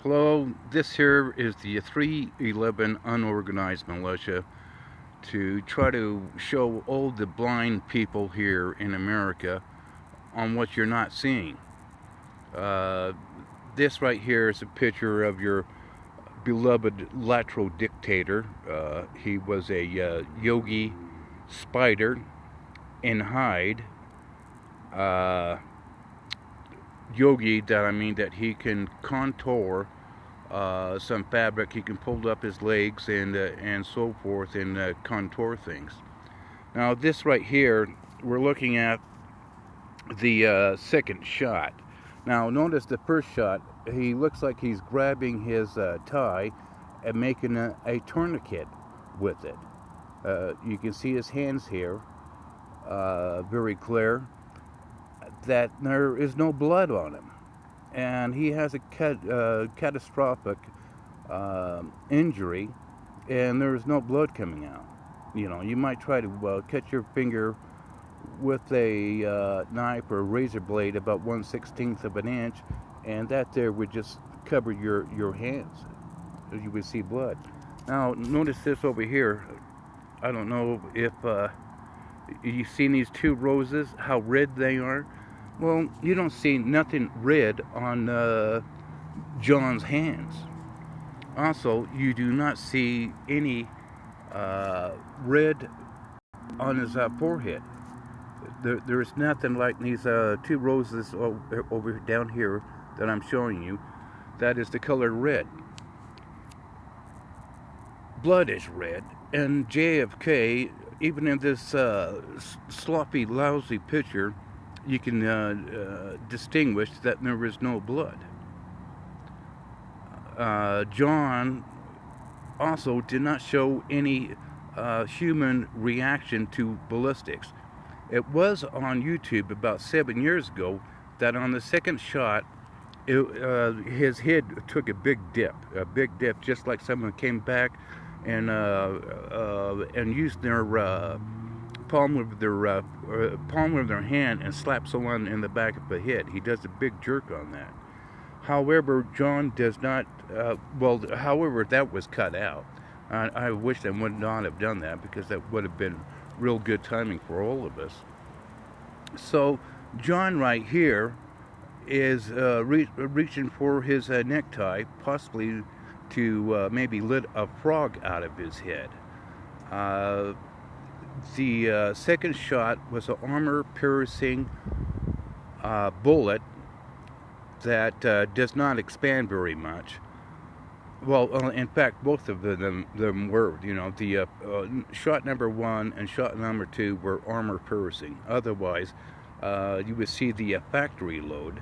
Hello, this here is the 311 Unorganized Militia to try to show all the blind people here in America on what you're not seeing. Uh, this right here is a picture of your beloved lateral dictator. He was a yogi spider in hide. Yogi, that I mean that he can contour some fabric. He can pull up his legs and so forth and contour things. Now this right here, we're looking at the second shot. Now notice the first shot, he looks like he's grabbing his tie and making a tourniquet with it. You can see his hands here, very clear, that there is no blood on him. And he has a catastrophic injury, and there is no blood coming out. You know, you might try to cut your finger with a knife or a razor blade about 1/16 of an inch, and that there would just cover your hands. You would see blood. Now, notice this over here. I don't know if you've seen these two roses, how red they are. Well, you don't see nothing red on John's hands. Also, you do not see any red on his forehead. There's nothing like these two roses over down here that I'm showing you. That is the color red. Blood is red, and JFK, even in this sloppy, lousy picture, you can distinguish that there is no blood. John also did not show any human reaction to ballistics. It was on YouTube about 7 years ago that on the second shot, his head took a big dip, just like someone came back and used their palm of their hand and slap someone in the back of the head. He does a big jerk on that. However, John does not. However, that was cut out. I wish they would not have done that, because that would have been real good timing for all of us. So, John right here is reaching for his necktie, possibly to maybe let a frog out of his head. The second shot was an armor-piercing bullet that does not expand very much. Well, in fact, both of them were. You know, the shot number 1 and shot number 2 were armor-piercing. Otherwise, you would see the factory load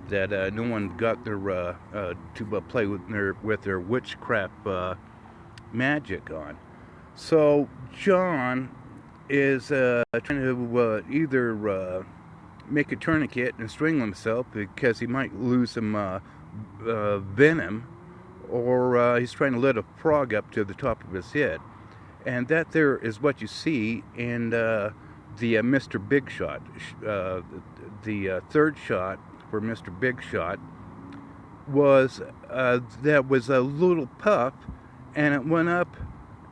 that no one got their to play with their witchcraft magic on. So John is trying to either make a tourniquet and strangle himself because he might lose some venom, or he's trying to let a frog up to the top of his head. And that there is what you see in the Mr. Big Shot. The third shot for Mr. Big Shot was that was a little puff, and it went up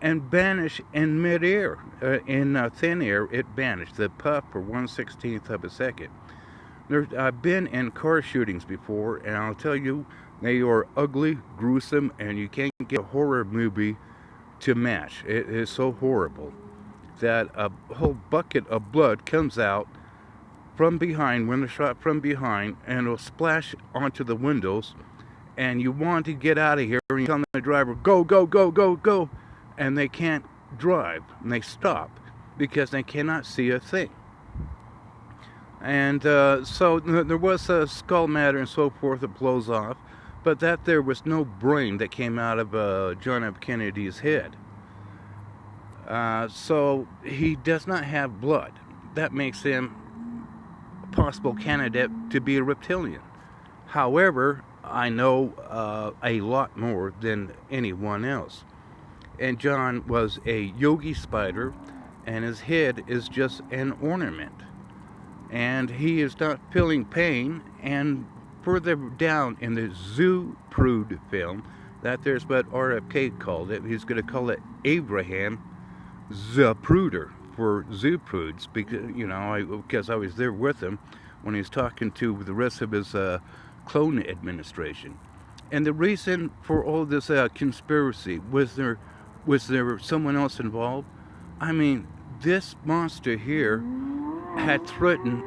and vanished in midair. In thin air, it vanished. The puff for 1/16 of a second. I've been in car shootings before, and I'll tell you, they are ugly, gruesome, and you can't get a horror movie to match. It is so horrible that a whole bucket of blood comes out from behind, when they're shot from behind, and it'll splash onto the windows, and you want to get out of here, and you tell the driver, go, go, go, go, go, and they can't drive, and they stop because they cannot see a thing. And so there was skull matter and so forth that blows off, but that there was no brain that came out of John F. Kennedy's head. So he does not have blood. That makes him a possible candidate to be a reptilian. However, I know a lot more than anyone else. And John was a yogi spider, and his head is just an ornament. And he is not feeling pain, and further down in the Zoo-Prude film, that there's what RFK called it. He's going to call it Abraham Zapruder for Zoo-Prudes, because I was there with him when he was talking to the rest of his clone administration. And the reason for all this conspiracy, was there someone else involved? I mean, this monster here had threatened,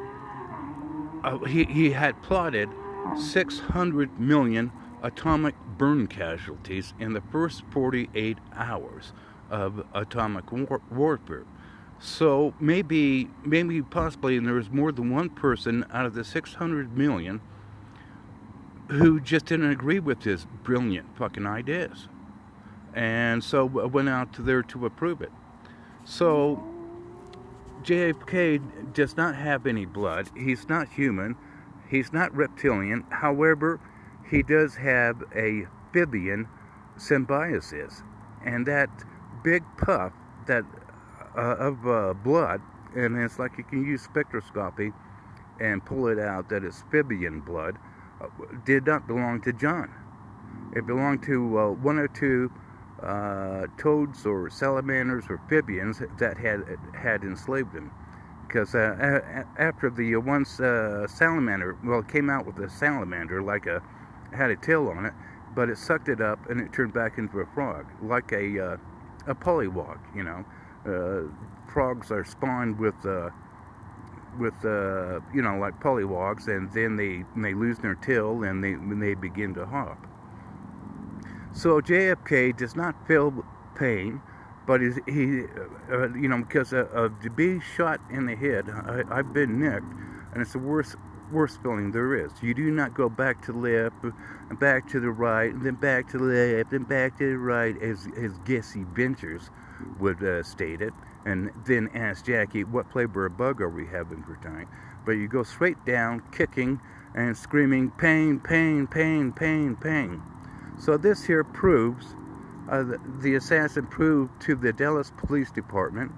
he had plotted 600 million atomic burn casualties in the first 48 hours of atomic warfare. So maybe possibly there was more than one person out of the 600 million who just didn't agree with his brilliant fucking ideas, and so went out there to approve it. So JFK does not have any blood. He's not human. He's not reptilian. However, he does have a amphibian symbiosis, and that big puff of blood, and it's like you can use spectroscopy and pull it out that it's amphibian blood, did not belong to John. It belonged to one or two toads or salamanders or amphibians that had enslaved him. Because after the one salamander, it came out with a salamander, had a tail on it, but it sucked it up and it turned back into a frog, like a pollywog. Frogs are spawned with like pollywogs, and then they lose their tail and they begin to hop. So JFK does not feel pain, but because to be shot in the head, I've been nicked, and it's the worst feeling there is. You do not go back to left, and back to the right, and then back to the left, and back to the right, as Jesse Ventures would state it, and then ask Jackie, what flavor of bug are we having for tonight? But you go straight down, kicking and screaming, pain, pain, pain, pain, pain. So this here proves, the assassin proved to the Dallas Police Department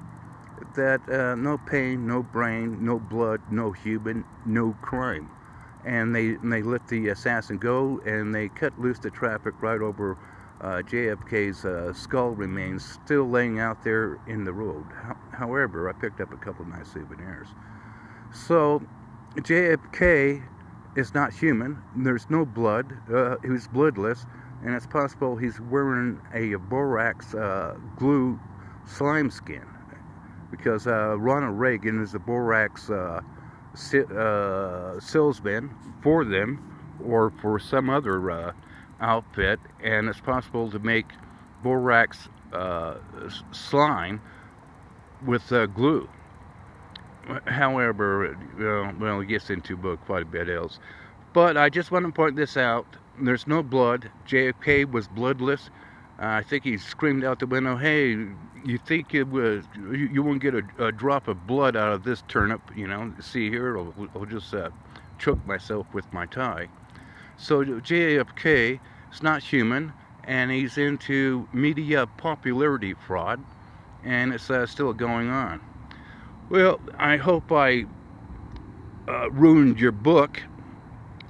that no pain, no brain, no blood, no human, no crime. And they let the assassin go, and they cut loose the traffic right over JFK's skull remains still laying out there in the road. However, I picked up a couple of nice souvenirs. So JFK is not human. There's no blood. He was bloodless, and it's possible he's wearing a borax glue slime skin, because Ronald Reagan is a borax salesman for them, or for some other outfit, and it's possible to make borax slime with glue. However, it gets into quite a bit else. But I just want to point this out. There's no blood. JFK was bloodless. I think he screamed out the window, "Hey, you think you won't get a drop of blood out of this turnip? See here, I'll just choke myself with my tie." So JFK is not human, and he's into media popularity fraud, and it's still going on. Well, I hope I ruined your book,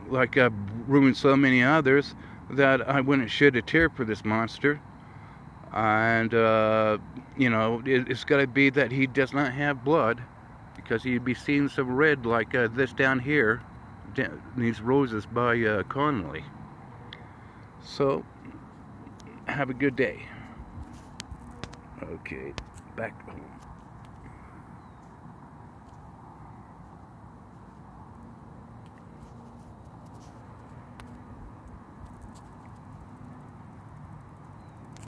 like I've ruined so many others, that I wouldn't shed a tear for this monster. And it's got to be that he does not have blood, because he'd be seeing some red like this down here, these roses by Connolly. So have a good day. Okay, back home.